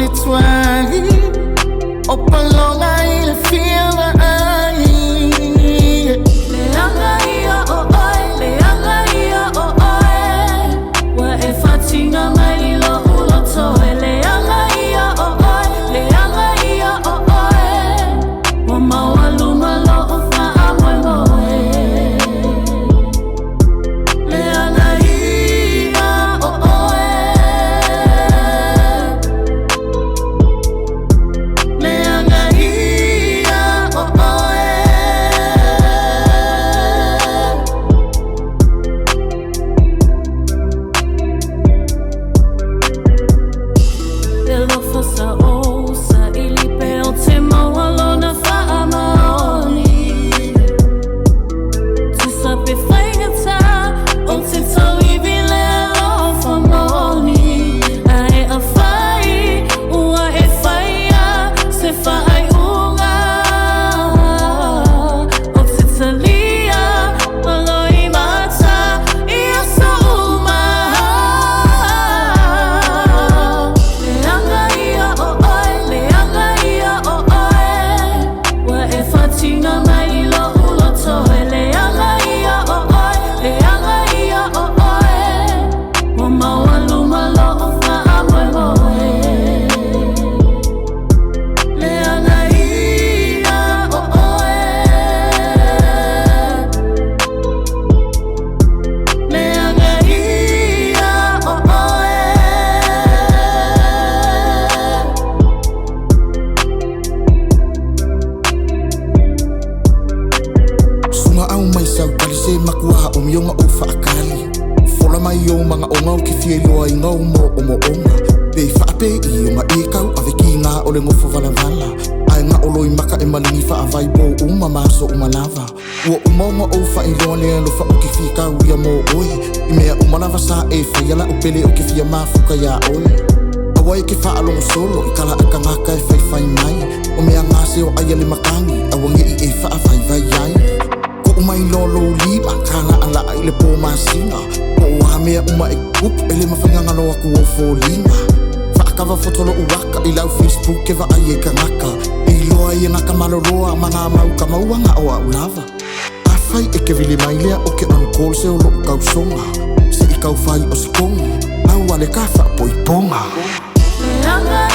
le twari o palonga il fiera ai leanga ia o oi leanga ia o oi wa e fatinga mai lo ulo toe leanga ia o oi leanga ia o oi wa mawaluma lo o fa amwe moe leanga ia o oi leanga ia o oi Elo fasa o sa ili pe o te mawalo na faa maoni Tu sa pe whaingata o te tau I vile lo fa moni A e a whai ua e whaia se whaai unga O te talia malo I mata I asa umaha Leanga ia o oi, leanga ia o oi Wa e fatinga mai lo ulo toe Leanga ia o oi, leanga ia o oi Wa mawaluma lo o fa amwe moe Leanga ia o oi Leanga ia o oi Sunga au mai sau palise makua o mionga o whaakali Fola mai o mga o ngau ki fie loa I ngau mo o mo onga Pei whaape I o nga ikau a veki ngā o le ngofo valavala Ai ngā o loi maka e malingi whaavai po uma maso umalava Ua umaunga o whaingoa lea lo wha o ki fie kau ia mo oi I mea umalava sa e whaiala o pele o ki fie mafuka ia oi Awai ke whaalongo solo I kala aka ngaka e whai mai O mea ngase o aia le makangi Awangi I e whaavai vai ai Ko umai lolo lima Kala ala ai le po masinga Ko ua mea uma e kupu E le mawhinga ngalo aku o fōlinga Whaakawa fotolo uwaka I lau Facebook e wa ai e kangaka I loa I ngaka maloloa Mana mau ka mauanga o au lava Awhai e ke vili mai lea O ke on call se o lo kau songa Se I kau whai o sikongo Au ale ka wha poi ponga Leanga